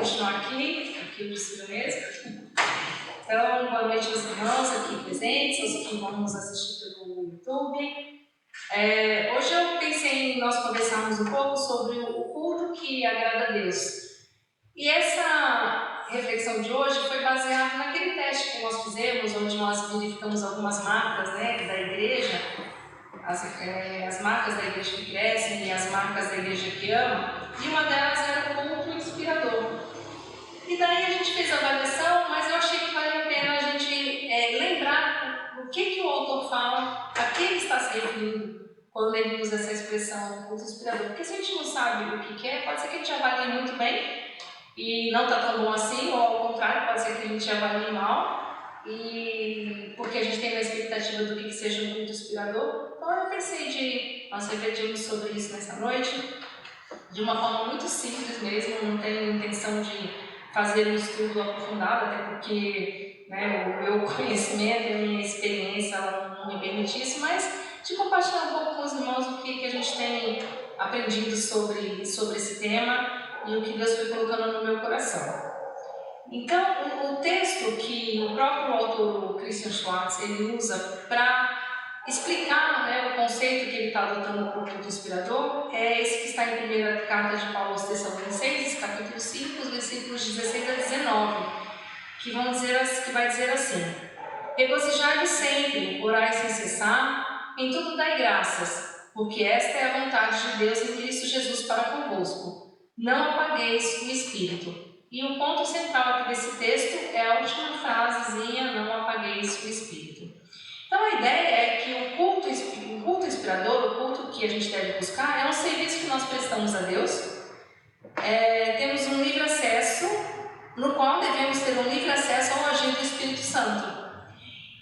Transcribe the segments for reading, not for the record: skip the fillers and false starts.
continuar aqui eu preciso mesmo. Então, boa noite aos irmãos aqui presentes, aos que vão nos assistir pelo YouTube. Hoje eu pensei em nós conversarmos um pouco sobre o culto que agrada a Deus. E essa reflexão de hoje foi baseada naquele teste que nós fizemos, onde nós verificamos algumas marcas, né, da igreja, as marcas da igreja que crescem e as marcas da igreja que ama, e uma delas era o culto inspirador. E daí a gente fez a avaliação, mas eu achei que valia a pena a gente lembrar o que o autor fala, a que ele está se referindo quando ele usa essa expressão culto inspirador. Porque se a gente não sabe o que é, pode ser que a gente avalie muito bem e não está tão bom assim, ou ao contrário, pode ser que a gente avalie mal, e porque a gente tem uma expectativa do que seja um culto inspirador. Então eu pensei de nós refletirmos sobre isso nessa noite, de uma forma muito simples mesmo, não tenho intenção de fazer um estudo aprofundado, até porque o meu conhecimento e a minha experiência não me permite isso, mas de compartilhar um pouco com os irmãos o que a gente tem aprendido sobre esse tema e o que Deus foi colocando no meu coração. Então, o texto que o próprio autor Christian Schwartz ele usa para explicar o conceito que ele está adotando para o culto inspirador é esse que está em primeira carta de Paulo aos Tessalonicenses, capítulo 5, os versículos 16 a 19, que vai dizer assim: regozijai-vos sempre, orai sem cessar, em tudo dai graças, porque esta é a vontade de Deus em Cristo Jesus para convosco. Não apagueis o Espírito. E o ponto central aqui desse texto é a última frasezinha, não apagueis o Espírito. Então a ideia é que o culto inspirador, o culto que a gente deve buscar, é um serviço que nós prestamos a Deus. Temos um livre acesso, no qual devemos ter um livre acesso ao agir do Espírito Santo.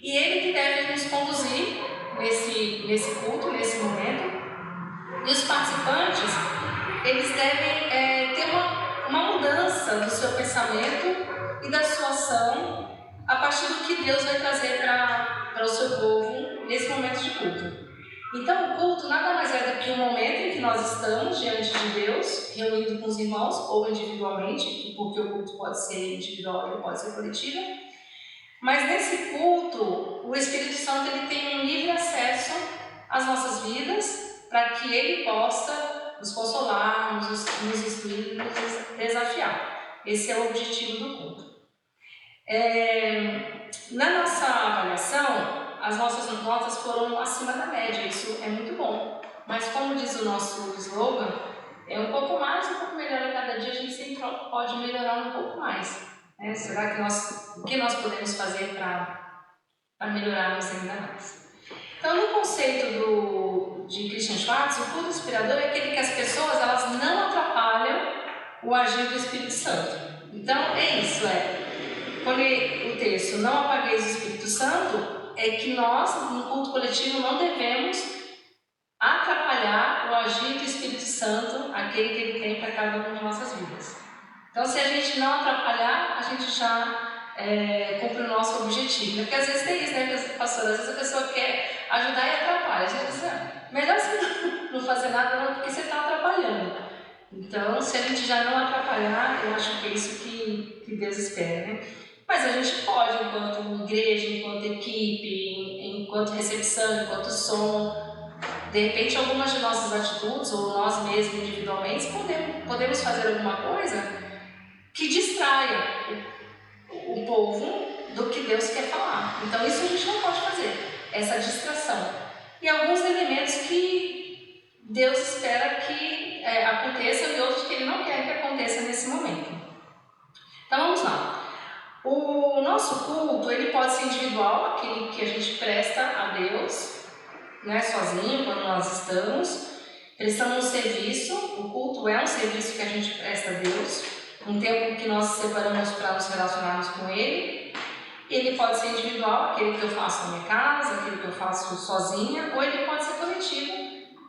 E ele que deve nos conduzir nesse culto, nesse momento. E os participantes, eles devem ter uma mudança do seu pensamento e da sua ação a partir do que Deus vai trazer para o seu povo nesse momento de culto. Então o culto nada mais é do que um momento em que nós estamos diante de Deus, reunido com os irmãos ou individualmente, porque o culto pode ser individual ou pode ser coletivo. Mas nesse culto, o Espírito Santo ele tem um livre acesso às nossas vidas para que ele possa nos consolar, nos instruir, nos desafiar. Esse é o objetivo do culto. Na nossa avaliação, as nossas notas foram acima da média, isso é muito bom. Mas como diz o nosso slogan, um pouco mais, um pouco melhor a cada dia, a gente sempre pode melhorar um pouco mais. Será que o que nós podemos fazer para melhorarmos ainda mais? Então, no conceito de Christian Schwartz, o culto inspirador é aquele que as pessoas elas não atrapalham o agir do Espírito Santo. Então, é isso, quando o texto não apagueis o Espírito Santo, é que nós, no culto coletivo, não devemos atrapalhar o agir do Espírito Santo, aquele que ele tem para cada uma de nossas vidas. Então, se a gente não atrapalhar, a gente já cumpre o nosso objetivo. Porque às vezes tem isso, pastor? Às vezes a pessoa quer ajudar e atrapalha. A gente diz, melhor você não fazer nada não, porque você está atrapalhando. Então, se a gente já não atrapalhar, eu acho que é isso que Deus espera, Mas a gente pode, enquanto igreja, enquanto equipe, enquanto recepção, enquanto som, de repente algumas de nossas atitudes, ou nós mesmos individualmente, podemos fazer alguma coisa que distraia o povo do que Deus quer falar. Então isso a gente não pode fazer, essa distração. E alguns elementos que Deus espera que aconteçam e outros que Ele não quer que aconteça nesse momento. Então vamos lá. O nosso culto, ele pode ser individual, aquele que a gente presta a Deus, sozinho, quando nós estamos. Prestando um serviço, o culto é um serviço que a gente presta a Deus, um tempo que nós separamos para nos relacionarmos com Ele. Ele pode ser individual, aquele que eu faço na minha casa, aquele que eu faço sozinha, ou ele pode ser coletivo,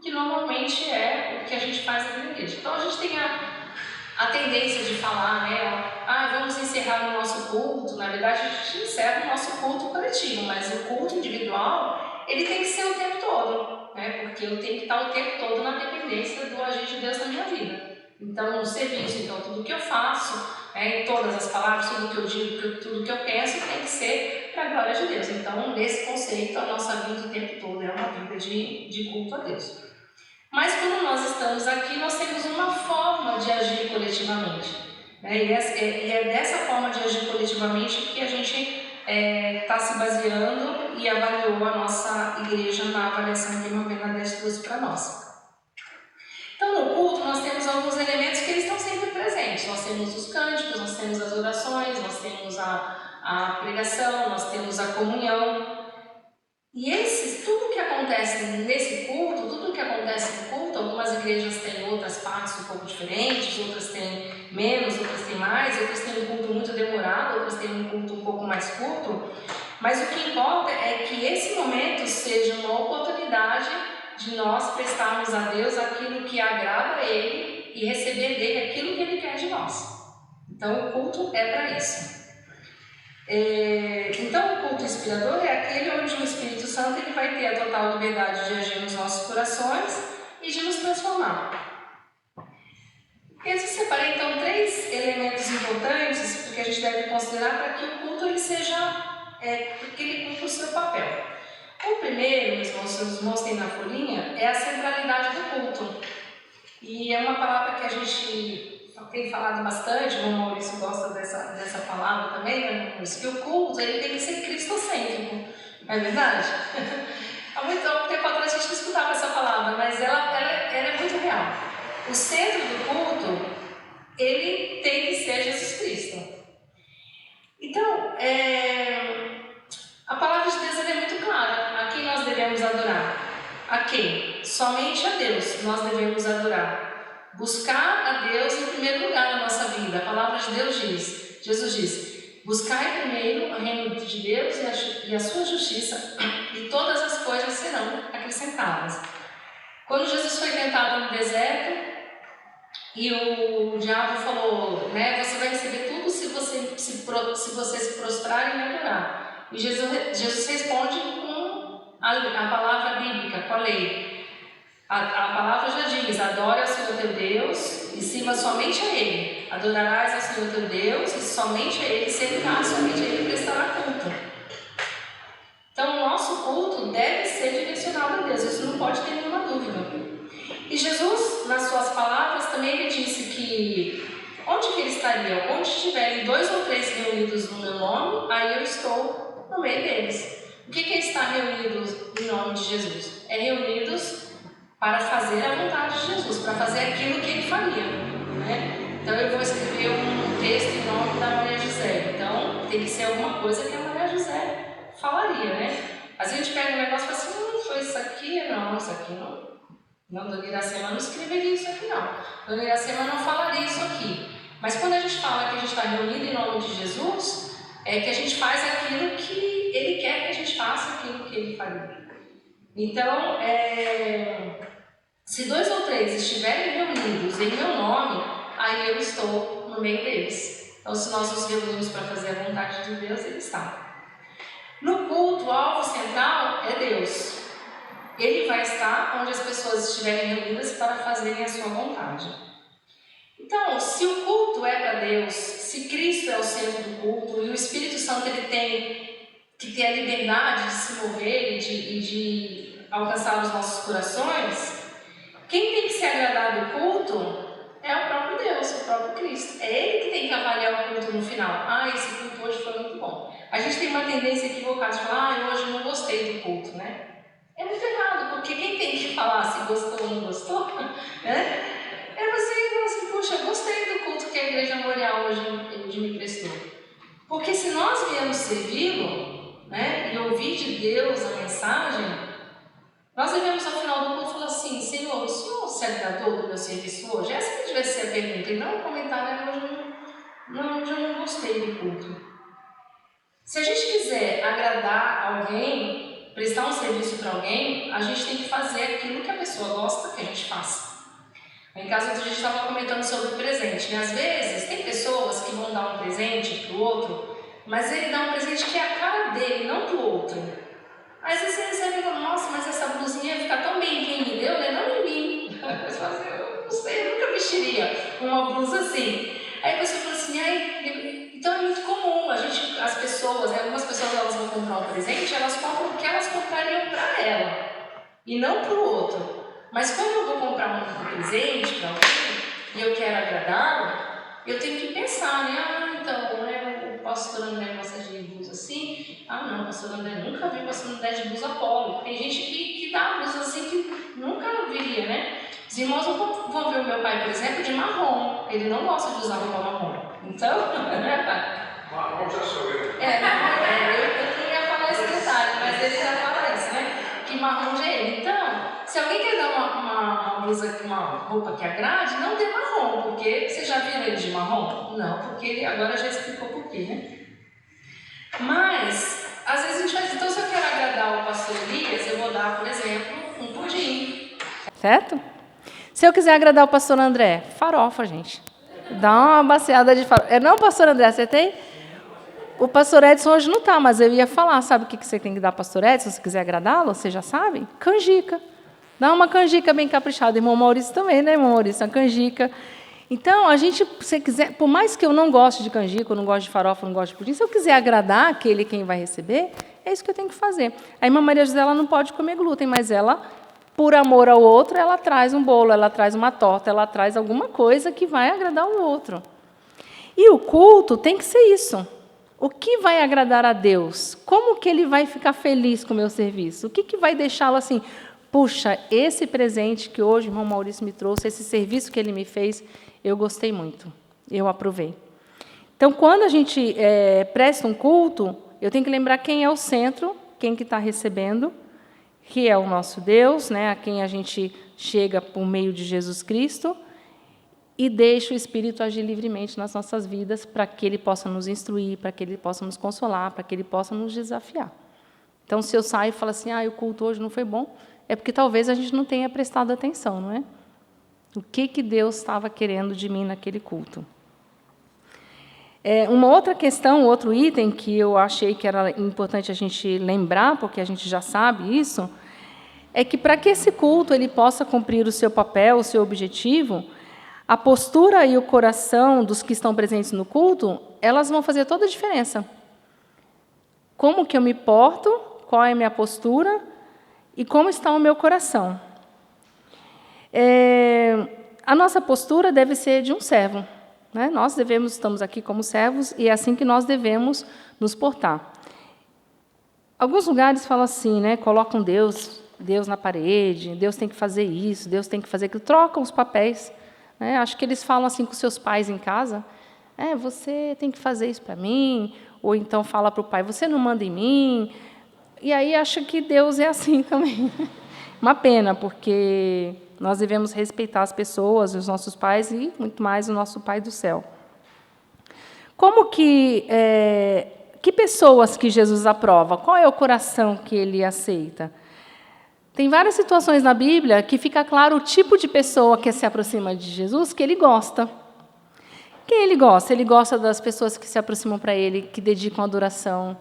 que normalmente é o que a gente faz na igreja. Então a gente tem a tendência de falar, vamos encerrar o nosso culto. Na verdade, a gente encerra o nosso culto coletivo, mas o culto individual, ele tem que ser o tempo todo, porque eu tenho que estar o tempo todo na dependência do agir de Deus na minha vida. Então, no serviço, então, tudo que eu faço, em todas as palavras, tudo que eu digo, tudo que eu penso, tem que ser para a glória de Deus. Então, nesse conceito, a nossa vida o tempo todo é uma vida de culto a Deus. Mas quando nós estamos aqui, nós temos uma forma de agir coletivamente. E é dessa forma de agir coletivamente que a gente está se baseando e avaliou a nossa igreja na avaliação que a Irmã Bernadette trouxe para nós. Então, no culto, nós temos alguns elementos que eles estão sempre presentes. Nós temos os cânticos, nós temos as orações, nós temos a pregação, nós temos a comunhão. E tudo que acontece nesse culto, tudo que acontece no culto, algumas igrejas têm outras partes um pouco diferentes, outras têm menos, outras têm mais, outras têm um culto muito demorado, outras têm um culto um pouco mais curto. Mas o que importa é que esse momento seja uma oportunidade de nós prestarmos a Deus aquilo que agrada a Ele e receber dele aquilo que Ele quer de nós. Então o culto é para isso. Então o culto inspirador é aquele onde o Espírito Santo ele vai ter a total liberdade de agir nos nossos corações e de nos transformar. Eu separei então 3 elementos importantes porque a gente deve considerar para que o culto ele seja, que ele cumpra o seu papel. O primeiro, os irmãos têm na folhinha, é a centralidade do culto. E é uma palavra que a gente tem falado bastante, o Maurício gosta dessa palavra também, né? Que o culto ele tem que ser cristocêntrico, não é verdade? Há muito tempo atrás a gente não escutava essa palavra, mas ela é muito real. O centro do culto, ele tem que ser Jesus Cristo. Então, a palavra de Deus é muito clara. A quem nós devemos adorar? A quem? Somente a Deus nós devemos adorar. Buscar a Deus em primeiro lugar na nossa vida. A palavra de Deus diz, Jesus diz, buscai primeiro o reino de Deus e a sua justiça, e todas as coisas serão acrescentadas. Quando Jesus foi tentado no deserto, e o diabo falou, você vai receber tudo se você se prostrar e me adorar. E Jesus responde com a palavra bíblica, com a lei. A palavra já diz, adora ao Senhor teu Deus e sirva somente a Ele. Adorarás ao Senhor teu Deus e somente a Ele servirás, somente a Ele prestará culto. Então o nosso culto deve ser direcionado a Deus, isso não pode ter nenhuma dúvida. E Jesus, nas suas palavras, também ele disse que onde que ele estaria? Onde estiverem 2 ou 3 reunidos no meu nome, aí eu estou no meio deles. O que é estar reunidos em nome de Jesus? É reunidos para fazer a vontade de Jesus, para fazer aquilo que ele faria. Então eu vou escrever um texto em nome da Maria José. Então tem que ser alguma coisa que a Maria José falaria, Às vezes a gente pega um negócio e fala assim, não foi isso aqui, não, isso aqui não. Não, Dona Iracema não escreveria isso aqui não. Dona Iracema não falaria isso aqui. Mas quando a gente fala que a gente está reunido em nome de Jesus, é que a gente faz aquilo que Ele quer que a gente faça, aquilo que Ele faria. Então, se 2 ou 3 estiverem reunidos em meu nome, aí eu estou no meio deles. Então, se nós nos reunimos para fazer a vontade de Deus, Ele está. No culto, o alvo central é Deus. Ele vai estar onde as pessoas estiverem reunidas para fazerem a sua vontade. Então, se o culto é para Deus, se Cristo é o centro do culto e o Espírito Santo ele tem que ter a liberdade de se mover e de alcançar os nossos corações, quem tem que ser agradado do culto é o próprio Deus, o próprio Cristo. É Ele que tem que avaliar o culto no final. Esse culto hoje foi muito bom. A gente tem uma tendência equivocada de falar, hoje eu não gostei do culto, É muito errado, porque quem tem que falar se gostou ou não gostou, É você que fala assim, puxa, eu gostei do culto que a Igreja Memorial hoje me prestou. Porque se nós viemos servi-lo, e ouvir de Deus a mensagem, nós devemos ao final do culto falar assim, Senhor, o Senhor se agradou do meu serviço hoje? Essa que devia ser a pergunta, e não o comentário, hoje eu não gostei do culto. Se a gente quiser agradar alguém, prestar um serviço para alguém, a gente tem que fazer aquilo que a pessoa gosta que a gente faça. Em casa, a gente estava comentando sobre o presente. Às vezes, tem pessoas que vão dar um presente para o outro, mas ele dá um presente que é a cara dele, não do outro. Às vezes você recebe e fala, nossa, mas essa blusinha ia ficar tão bem em quem me deu, Não em mim. Você fala assim, eu não sei, eu nunca vestiria presente, elas compram o que elas comprariam para ela e não para o outro. Mas quando eu vou comprar um presente para alguém e eu quero agradá-lo, eu tenho que pensar, né? Então, né, o pastor André gosta de blusa assim. Não, o pastor André nunca viu o pastor André de blusa polo. Tem gente que dá blusa assim que nunca viria, né? Os irmãos vão ver o meu pai, por exemplo, de marrom. Ele não gosta de usar roupa marrom. Então, né, pai? Marrom já sou eu. Eu não ia falar esse detalhe, mas ele já fala isso, né? Que marrom já é ele. Então, se alguém quer dar uma blusa, uma roupa que agrade, não dê marrom, porque você já viu ele de marrom? Não, porque ele agora já explicou por quê, né? Mas, às vezes a gente faz, então se eu quero agradar o pastor Elias, eu vou dar, por exemplo, um pudim. Certo? Se eu quiser agradar o pastor André, farofa, gente. Dá uma baciada de farofa. Não, pastor André, acertei? O pastor Edson hoje não está, mas eu ia falar, sabe o que você tem que dar para o pastor Edson, se quiser agradá-lo? Você já sabe? Canjica. Dá uma canjica bem caprichada. Irmão Maurício também, né, irmão Maurício? Uma canjica. Então, a gente, se quiser, por mais que eu não goste de canjica, eu não gosto de farofa, eu não gosto de pudim, se eu quiser agradar aquele quem vai receber, é isso que eu tenho que fazer. A irmã Maria José ela não pode comer glúten, mas ela, por amor ao outro, ela traz um bolo, ela traz uma torta, ela traz alguma coisa que vai agradar o outro. E o culto tem que ser isso. O que vai agradar a Deus? Como que Ele vai ficar feliz com o meu serviço? O que vai deixá-lo assim? Puxa, esse presente que hoje o irmão Maurício me trouxe, esse serviço que ele me fez, eu gostei muito, eu aprovei. Então, quando a gente presta um culto, eu tenho que lembrar quem é o centro, quem que está recebendo, que é o nosso Deus, né, a quem a gente chega por meio de Jesus Cristo, e deixa o Espírito agir livremente nas nossas vidas para que Ele possa nos instruir, para que Ele possa nos consolar, para que Ele possa nos desafiar. Então, se eu saio e falo assim, o culto hoje não foi bom, é porque talvez a gente não tenha prestado atenção, não é? O que Deus estava querendo de mim naquele culto. Uma outra questão, outro item que eu achei que era importante a gente lembrar, porque a gente já sabe isso, é que para que esse culto ele possa cumprir o seu papel, o seu objetivo, a postura e o coração dos que estão presentes no culto, elas vão fazer toda a diferença. Como que eu me porto, qual é a minha postura e como está o meu coração. A nossa postura deve ser de um servo. Né? Nós estamos aqui como servos e é assim que nós devemos nos portar. Alguns lugares falam assim, né? Colocam Deus na parede, Deus tem que fazer isso, Deus tem que fazer aquilo, trocam os papéis. Né? Acho que eles falam assim com seus pais em casa, você tem que fazer isso para mim, ou então fala para o pai, você não manda em mim, e aí acha que Deus é assim também. Uma pena, porque nós devemos respeitar as pessoas, os nossos pais, e muito mais o nosso Pai do céu. Como que pessoas que Jesus aprova? Qual é o coração que Ele aceita? Tem várias situações na Bíblia que fica claro o tipo de pessoa que se aproxima de Jesus, que Ele gosta. Quem Ele gosta? Ele gosta das pessoas que se aproximam para Ele, que dedicam adoração,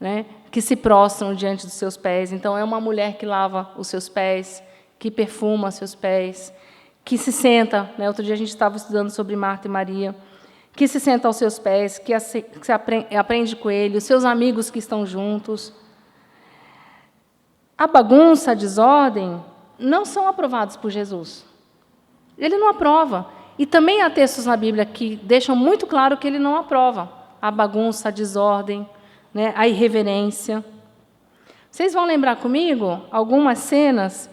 né? Que se prostram diante dos seus pés. Então, é uma mulher que lava os seus pés, que perfuma seus pés, que se senta, né? Outro dia a gente estava estudando sobre Marta e Maria, que se senta aos seus pés, que aprende com ele, os seus amigos que estão juntos. A bagunça, a desordem, não são aprovados por Jesus. Ele não aprova. E também há textos na Bíblia que deixam muito claro que ele não aprova a bagunça, a desordem, né? A irreverência. Vocês vão lembrar comigo algumas cenas.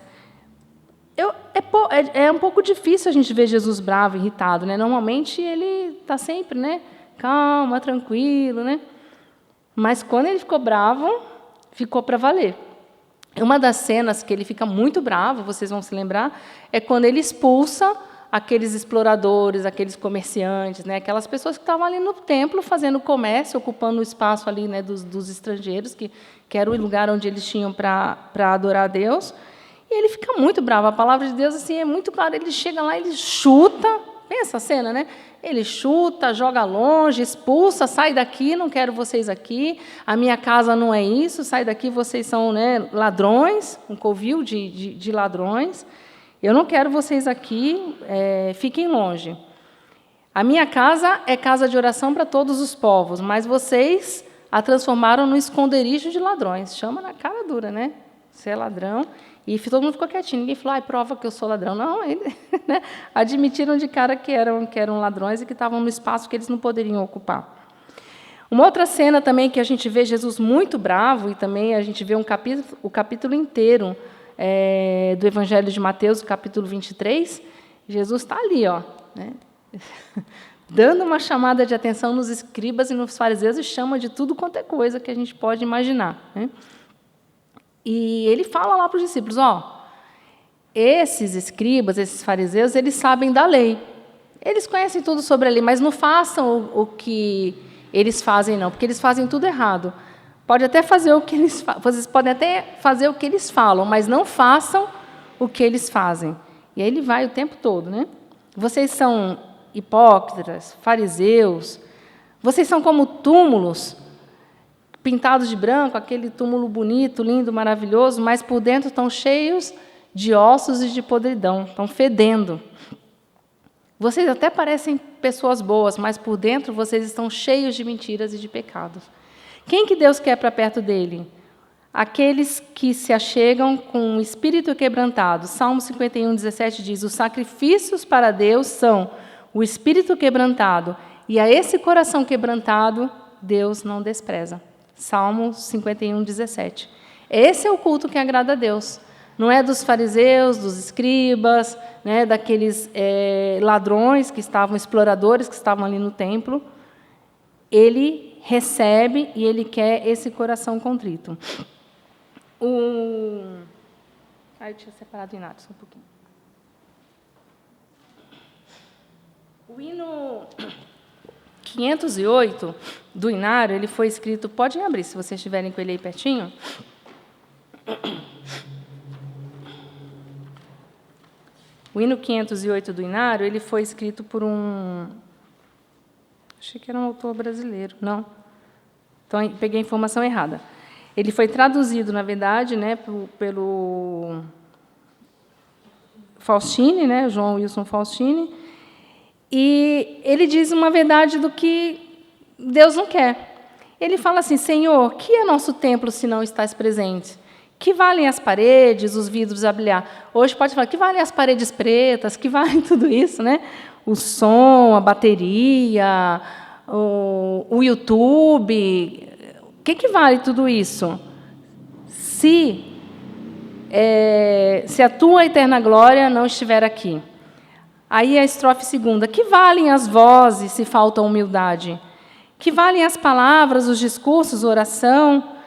É um pouco difícil a gente ver Jesus bravo, irritado, né? Normalmente ele está sempre, né? Calma, tranquilo, né? Mas quando ele ficou bravo, ficou para valer. Uma das cenas que ele fica muito bravo, vocês vão se lembrar, é quando ele expulsa aqueles exploradores, aqueles comerciantes, né? Aquelas pessoas que estavam ali no templo fazendo comércio, ocupando o espaço ali, né, dos estrangeiros, que era o lugar onde eles tinham para adorar a Deus. E ele fica muito bravo. A palavra de Deus assim, é muito clara. Ele chega lá, ele chuta. Pensa a cena, né? Ele chuta, joga longe, expulsa, sai daqui, não quero vocês aqui. A minha casa não é isso, sai daqui, vocês são, né, ladrões, um covil de ladrões. Eu não quero vocês aqui, fiquem longe. A minha casa é casa de oração para todos os povos, mas vocês a transformaram no esconderijo de ladrões. Chama na cara dura, né? Você é ladrão. E todo mundo ficou quietinho. Ninguém falou, prova que eu sou ladrão. Não, né? Admitiram de cara que eram ladrões e que estavam no espaço que eles não poderiam ocupar. Uma outra cena também que a gente vê Jesus muito bravo, e também a gente vê o capítulo inteiro do Evangelho de Mateus, capítulo 23, Jesus está ali, né? Dando uma chamada de atenção nos escribas e nos fariseus e chama de tudo quanto é coisa que a gente pode imaginar, né? E ele fala lá para os discípulos, esses escribas, esses fariseus, eles sabem da lei. Eles conhecem tudo sobre a lei, mas não façam o que eles fazem, não, porque eles fazem tudo errado. Vocês podem até fazer o que eles falam, mas não façam o que eles fazem. E aí ele vai o tempo todo, né? Vocês são hipócritas, fariseus, vocês são como túmulos pintados de branco, aquele túmulo bonito, lindo, maravilhoso, mas por dentro estão cheios de ossos e de podridão, estão fedendo. Vocês até parecem pessoas boas, mas por dentro vocês estão cheios de mentiras e de pecados. Quem que Deus quer para perto dele? Aqueles que se achegam com um espírito quebrantado. Salmo 51, 17 diz, os sacrifícios para Deus são o espírito quebrantado, e a esse coração quebrantado, Deus não despreza. Salmo 51, 17. Esse é o culto que agrada a Deus. Não é dos fariseus, dos escribas, né, daqueles ladrões que estavam, exploradores que estavam ali no templo. Ele recebe e ele quer esse coração contrito. Eu tinha separado o Inário só um pouquinho. O hino 508 do Inário, ele foi escrito... Podem abrir, se vocês estiverem com ele aí pertinho. O hino 508 do Inário, ele foi escrito por achei que era um autor brasileiro. Não. Então, peguei a informação errada. Ele foi traduzido, na verdade, né, pelo Faustini, né, João Wilson Faustini, e ele diz uma verdade do que Deus não quer. Ele fala assim, Senhor, que é nosso templo se não estás presente? Que valem as paredes, os vidros a brilhar? Hoje pode falar, que valem as paredes pretas, que valem tudo isso, né? O som, a bateria, o YouTube. O que vale tudo isso? Se a tua eterna glória não estiver aqui. Aí a estrofe segunda, que valem as vozes se falta humildade? Que valem as palavras, os discursos, a oração,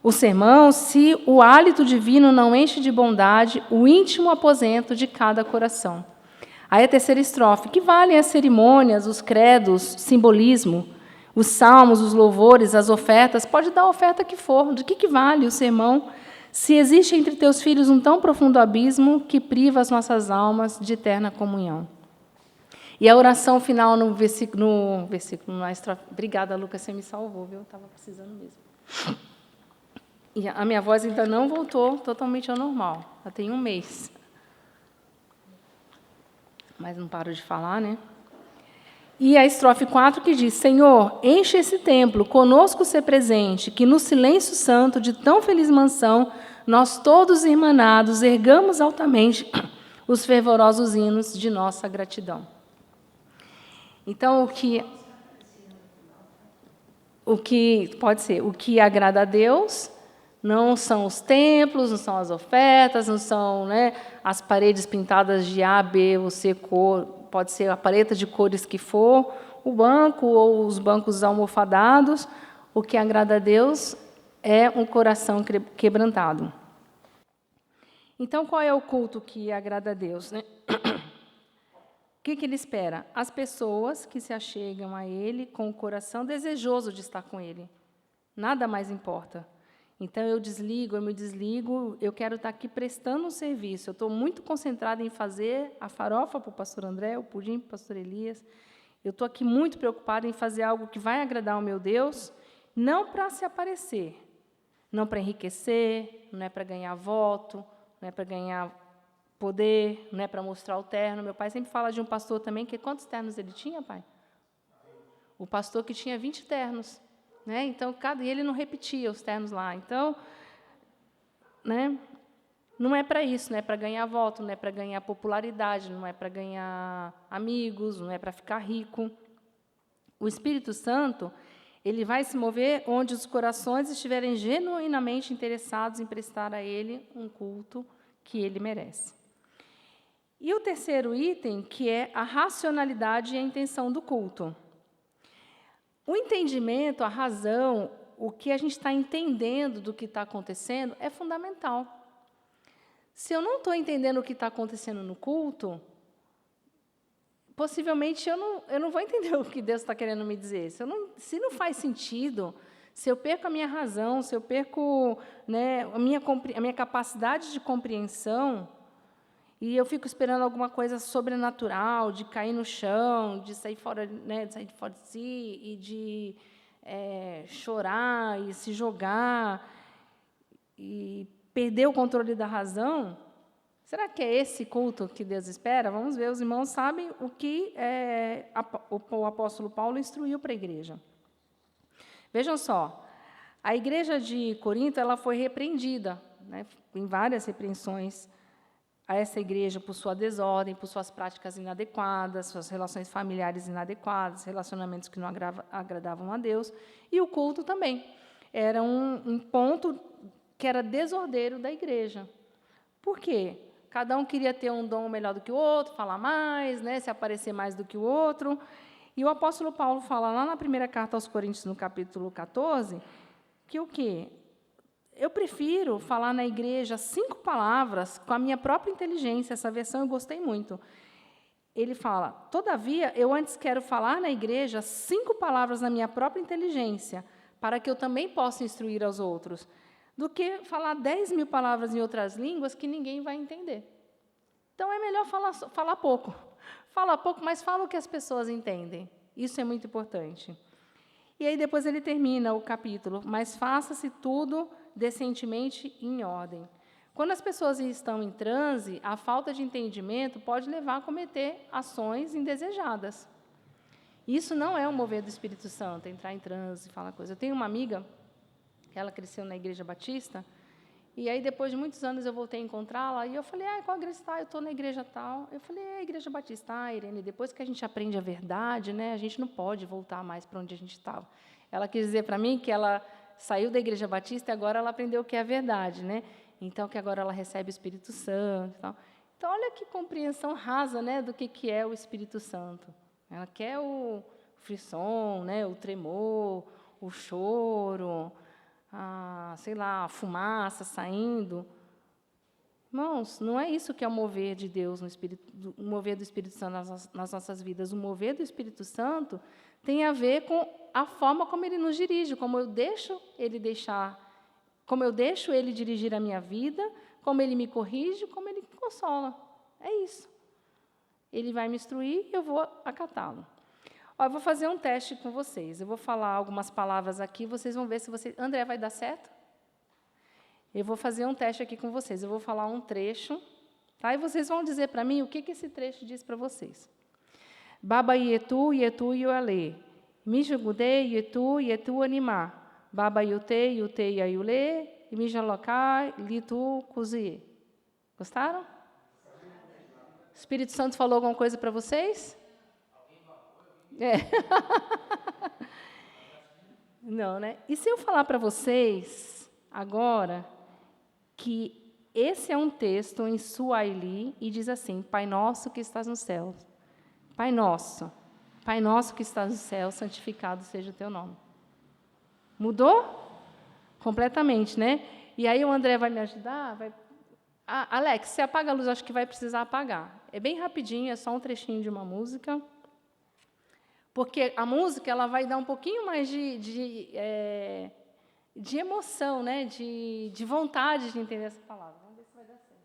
o sermão, se o hálito divino não enche de bondade o íntimo aposento de cada coração? Aí a terceira estrofe, que valem as cerimônias, os credos, simbolismo, os salmos, os louvores, as ofertas, pode dar a oferta que for, do que vale o sermão, se existe entre teus filhos um tão profundo abismo que priva as nossas almas de eterna comunhão. E a oração final no versículo, na estrofe... Obrigada, Lucas, você me salvou, viu? Eu estava precisando mesmo. E a minha voz ainda não voltou totalmente ao normal. Já tem 1 mês. Mas não paro de falar, né? E a estrofe 4 que diz, Senhor, enche esse templo, conosco ser presente, que no silêncio santo de tão feliz mansão, nós todos irmanados ergamos altamente os fervorosos hinos de nossa gratidão. Então, o que agrada a Deus não são os templos, não são as ofertas, não são, né, as paredes pintadas de A, B ou C cor, pode ser a paleta de cores que for, o banco ou os bancos almofadados. O que agrada a Deus é um coração quebrantado. Então, qual é o culto que agrada a Deus, né? O que ele espera? As pessoas que se achegam a Ele com o coração desejoso de estar com Ele. Nada mais importa. Então, eu me desligo, eu quero estar aqui prestando um serviço. Eu estou muito concentrada em fazer a farofa para o pastor André, o pudim para o pastor Elias. Eu estou aqui muito preocupada em fazer algo que vai agradar ao meu Deus, não para se aparecer, não para enriquecer, não é para ganhar voto, não é para ganhar poder, não é para mostrar o terno. Meu pai sempre fala de um pastor também, que quantos ternos ele tinha, pai? O pastor que tinha 20 ternos. né? Então, e ele não repetia os ternos lá. Então, né? Não é para isso, não é para ganhar voto, não é para ganhar popularidade, não é para ganhar amigos, não é para ficar rico. O Espírito Santo, ele vai se mover onde os corações estiverem genuinamente interessados em prestar a ele um culto que ele merece. E o terceiro item, que é a racionalidade e a intenção do culto. O entendimento, a razão, o que a gente está entendendo do que está acontecendo é fundamental. Se eu não estou entendendo o que está acontecendo no culto, possivelmente eu não vou entender o que Deus está querendo me dizer. Se não faz sentido, se eu perco a minha razão, se eu perco, né, a minha capacidade de compreensão, e eu fico esperando alguma coisa sobrenatural, de cair no chão, de sair fora, né, de sair de fora de si, e de chorar e se jogar, e perder o controle da razão, será que é esse culto que Deus espera? Vamos ver, os irmãos sabem o que o apóstolo Paulo instruiu para a igreja. Vejam só, a igreja de Corinto ela foi repreendida, né, em várias repreensões a essa igreja por sua desordem, por suas práticas inadequadas, suas relações familiares inadequadas, relacionamentos que não agradavam a Deus, e o culto também. Era um ponto que era desordeiro da igreja. Por quê? Cada um queria ter um dom melhor do que o outro, falar mais, né, se aparecer mais do que o outro. E o apóstolo Paulo fala lá na primeira carta aos Coríntios, no capítulo 14, que o quê? Eu prefiro falar na igreja 5 palavras com a minha própria inteligência. Essa versão eu gostei muito. Ele fala, todavia, eu antes quero falar na igreja 5 palavras na minha própria inteligência, para que eu também possa instruir aos outros, do que falar 10.000 palavras em outras línguas que ninguém vai entender. Então, é melhor falar pouco. Fala pouco, mas fala o que as pessoas entendem. Isso é muito importante. E aí, depois ele termina o capítulo, mas faça-se tudo decentemente e em ordem. Quando as pessoas estão em transe, a falta de entendimento pode levar a cometer ações indesejadas. Isso não é o mover do Espírito Santo, entrar em transe, falar coisa. Eu tenho uma amiga, que ela cresceu na Igreja Batista, e aí, depois de muitos anos, eu voltei a encontrá-la, e eu falei, qual igreja está? Eu estou na igreja tal. Eu falei, é a Igreja Batista. Irene, depois que a gente aprende a verdade, né, a gente não pode voltar mais para onde a gente estava. Ela quis dizer para mim que ela saiu da Igreja Batista e agora ela aprendeu o que é a verdade, né? Então, que agora ela recebe o Espírito Santo. Tal. Então, olha que compreensão rasa, né, do que é o Espírito Santo. Ela quer o frisson, né, o tremor, o choro, sei lá, a fumaça saindo. Irmãos, não é isso que é o mover de Deus, o mover do Espírito Santo nas nossas vidas. O mover do Espírito Santo tem a ver com a forma como ele nos dirige, como eu deixo ele dirigir a minha vida, como ele me corrige, como ele me consola. É isso. Ele vai me instruir e eu vou acatá-lo. Eu vou fazer um teste com vocês. Eu vou falar algumas palavras aqui, vocês vão ver se você... André, vai dar certo? Eu vou fazer um teste aqui com vocês. Eu vou falar um trecho, tá? E vocês vão dizer para mim o que esse trecho diz para vocês. Baba yetu, yetu yuale. Mijugude, yetu animar. Baba yute, yayule. Mijalokai, litu kuzie. Gostaram? O Espírito Santo falou alguma coisa para vocês? Não, né? E se eu falar para vocês agora que esse é um texto em Suaili e diz assim: Pai nosso que estás no céu, Pai nosso que estás no céu, santificado seja o teu nome. Mudou? Completamente, né? E aí o André vai me ajudar? Alex, você apaga a luz, acho que vai precisar apagar. É bem rapidinho, é só um trechinho de uma música. Porque a música ela vai dar um pouquinho mais de emoção, né? de vontade de entender essa palavra. Vamos ver se vai dar certo.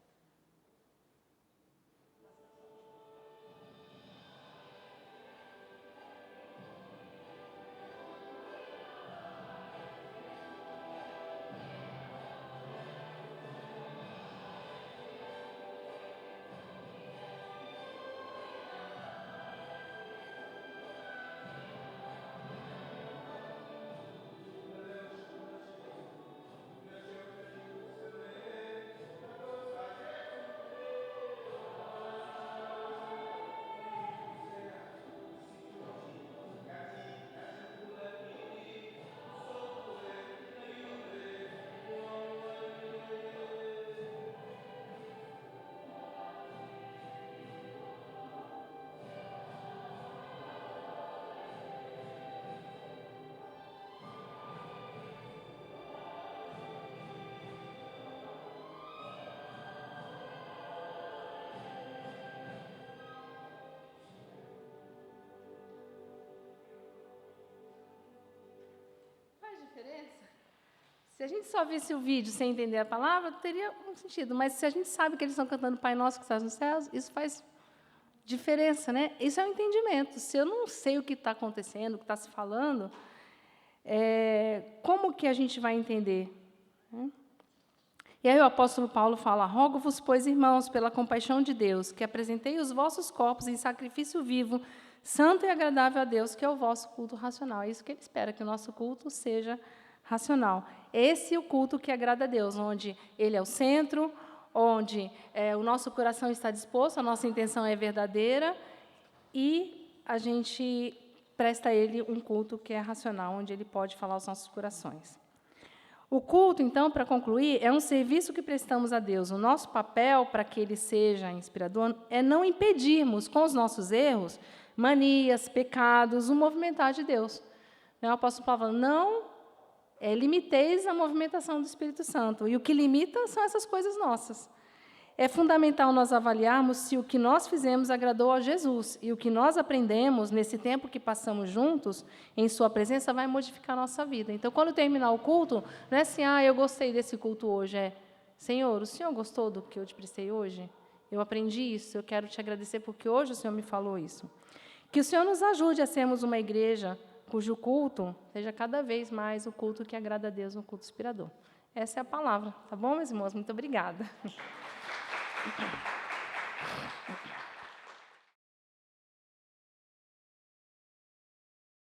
diferença? Se a gente só visse o vídeo sem entender a palavra, teria um sentido. Mas se a gente sabe que eles estão cantando Pai Nosso que estás nos céus, isso faz diferença, né? Isso é um entendimento. Se eu não sei o que está acontecendo, o que está se falando, como que a gente vai entender? E aí o apóstolo Paulo fala: rogo-vos, pois, irmãos, pela compaixão de Deus, que apresentei os vossos corpos em sacrifício vivo, santo e agradável a Deus, que é o vosso culto racional. É isso que ele espera, que o nosso culto seja racional. Esse é o culto que agrada a Deus, onde Ele é o centro, onde o nosso coração está disposto, a nossa intenção é verdadeira e a gente presta a Ele um culto que é racional, onde Ele pode falar aos nossos corações. O culto, então, para concluir, é um serviço que prestamos a Deus. O nosso papel, para que ele seja inspirador, é não impedirmos, com os nossos erros, manias, pecados, o movimentar de Deus. O apóstolo Paulo fala: não limiteis a movimentação do Espírito Santo. E o que limita são essas coisas nossas. É fundamental nós avaliarmos se o que nós fizemos agradou a Jesus e o que nós aprendemos nesse tempo que passamos juntos, em sua presença, vai modificar a nossa vida. Então, quando terminar o culto, não é assim: eu gostei desse culto hoje. Senhor, o Senhor gostou do que eu te prestei hoje? Eu aprendi isso, eu quero te agradecer porque hoje o Senhor me falou isso. Que o Senhor nos ajude a sermos uma igreja cujo culto seja cada vez mais o culto que agrada a Deus, um culto inspirador. Essa é a palavra, tá bom, meus irmãos? Muito obrigada.